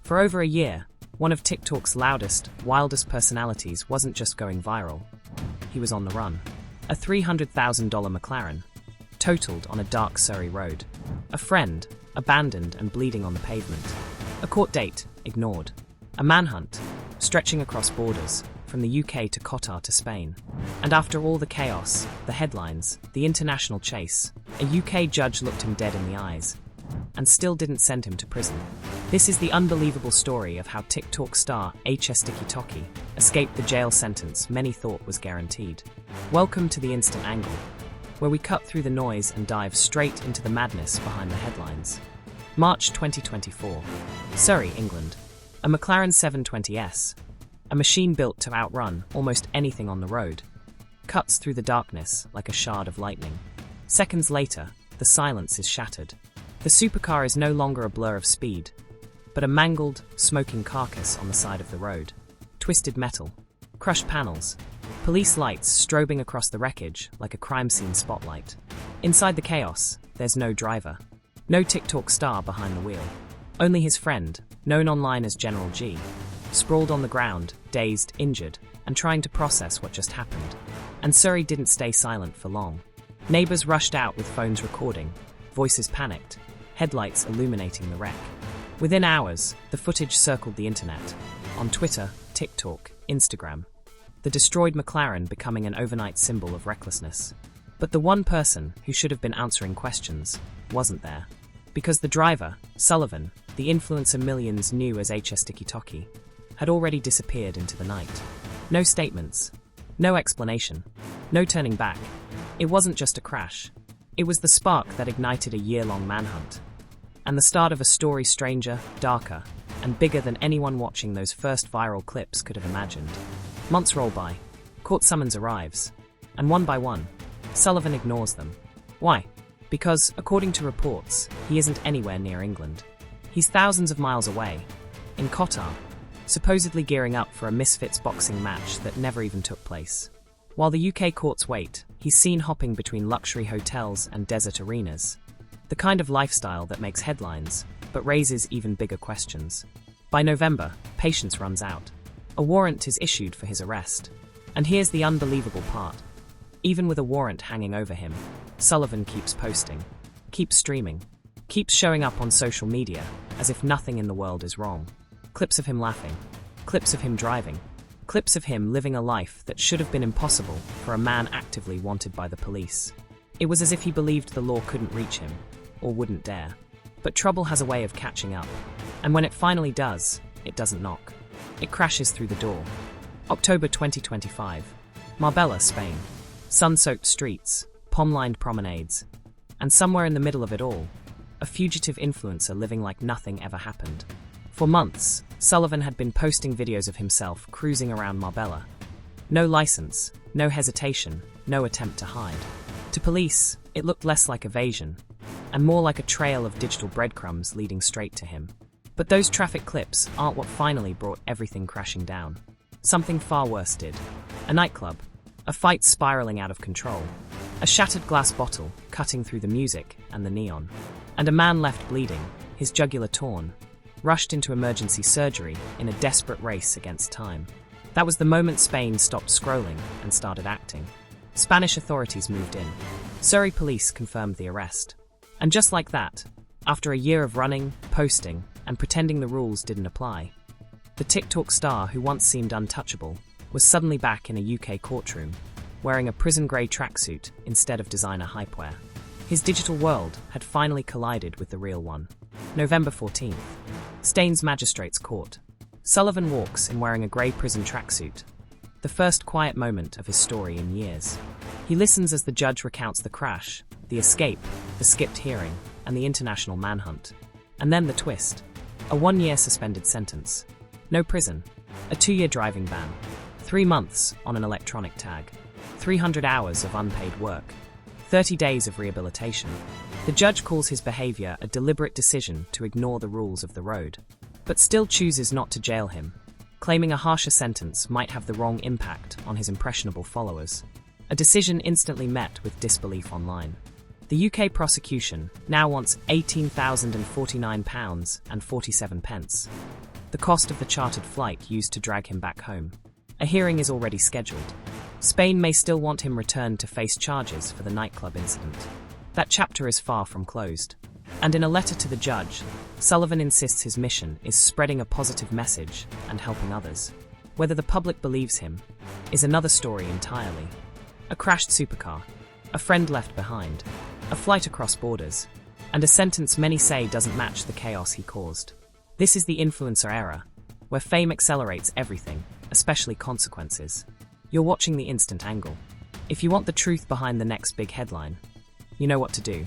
For over a year, one of TikTok's loudest, wildest personalities wasn't just going viral. He was on the run. A $300,000 McLaren, totaled on a dark Surrey road. A friend, abandoned and bleeding on the pavement. A court date, ignored. A manhunt, stretching across borders, from the UK to Qatar to Spain. And after all the chaos, the headlines, the international chase, a UK judge looked him dead in the eyes and still didn't send him to prison. This is the unbelievable story of how TikTok star HSTikkyTokky escaped the jail sentence many thought was guaranteed. Welcome to the Instant Angle, where we cut through the noise and dive straight into the madness behind the headlines. March 2024. Surrey, England. A McLaren 720S, a machine built to outrun almost anything on the road, cuts through the darkness like a shard of lightning. Seconds later, the silence is shattered. The supercar is no longer a blur of speed, but a mangled, smoking carcass on the side of the road. Twisted metal, crushed panels, police lights strobing across the wreckage like a crime scene spotlight. Inside the chaos, there's no driver, no TikTok star behind the wheel. Only his friend, known online as General G, sprawled on the ground, dazed, injured, and trying to process what just happened. And Surrey didn't stay silent for long. Neighbors rushed out with phones recording, voices panicked, headlights illuminating the wreck. Within hours, the footage circled the internet, on Twitter, TikTok, Instagram, the destroyed McLaren becoming an overnight symbol of recklessness. But the one person who should have been answering questions wasn't there. Because the driver, Sullivan, the influencer millions knew as HSTikkyTokky, had already disappeared into the night. No statements, no explanation, no turning back. It wasn't just a crash. It was the spark that ignited a year-long manhunt. And the start of a story stranger, darker, and bigger than anyone watching those first viral clips could have imagined. Months roll by, court summons arrives, and one by one, Sullivan ignores them. Why? Because, according to reports, he isn't anywhere near England. He's thousands of miles away, in Qatar, supposedly gearing up for a misfits boxing match that never even took place. While the UK courts wait, he's seen hopping between luxury hotels and desert arenas. The kind of lifestyle that makes headlines, but raises even bigger questions. By November, patience runs out. A warrant is issued for his arrest. And here's the unbelievable part. Even with a warrant hanging over him, Sullivan keeps posting, keeps streaming, keeps showing up on social media as if nothing in the world is wrong. Clips of him laughing, clips of him driving, clips of him living a life that should have been impossible for a man actively wanted by the police. It was as if he believed the law couldn't reach him, or wouldn't dare. But trouble has a way of catching up, and when it finally does, it doesn't knock. It crashes through the door. October 2025. Marbella, Spain. Sun-soaked streets, palm-lined promenades, and somewhere in the middle of it all, a fugitive influencer living like nothing ever happened. For months, Sullivan had been posting videos of himself cruising around Marbella. No license, no hesitation, no attempt to hide. To police, it looked less like evasion, and more like a trail of digital breadcrumbs leading straight to him. But those traffic clips aren't what finally brought everything crashing down. Something far worse did. A nightclub, a fight spiraling out of control, a shattered glass bottle cutting through the music and the neon, and a man left bleeding, his jugular torn, rushed into emergency surgery in a desperate race against time. That was the moment Spain stopped scrolling and started acting. Spanish authorities moved in. Surrey police confirmed the arrest. And just like that, after a year of running, posting, and pretending the rules didn't apply, the TikTok star who once seemed untouchable was suddenly back in a UK courtroom, wearing a prison-grey tracksuit instead of designer hypewear. His digital world had finally collided with the real one. November 14th. Staines Magistrates Court. Sullivan walks in wearing a grey prison tracksuit. The first quiet moment of his story in years. He listens as the judge recounts the crash, the escape, the skipped hearing, and the international manhunt. And then the twist. A 1-year suspended sentence. No prison. A 2-year driving ban. 3 months on an electronic tag. 300 hours of unpaid work. 30 days of rehabilitation. The judge calls his behavior a deliberate decision to ignore the rules of the road, but still chooses not to jail him, claiming a harsher sentence might have the wrong impact on his impressionable followers. A decision instantly met with disbelief online. The UK prosecution now wants £18,049.47. the cost of the chartered flight used to drag him back home. A hearing is already scheduled. Spain may still want him returned to face charges for the nightclub incident. That chapter is far from closed. And in a letter to the judge, Sullivan insists his mission is spreading a positive message and helping others. Whether the public believes him is another story entirely. A crashed supercar, a friend left behind, a flight across borders, and a sentence many say doesn't match the chaos he caused. This is the influencer era, where fame accelerates everything, especially consequences. You're watching The Instant Angle. If you want the truth behind the next big headline, you know what to do.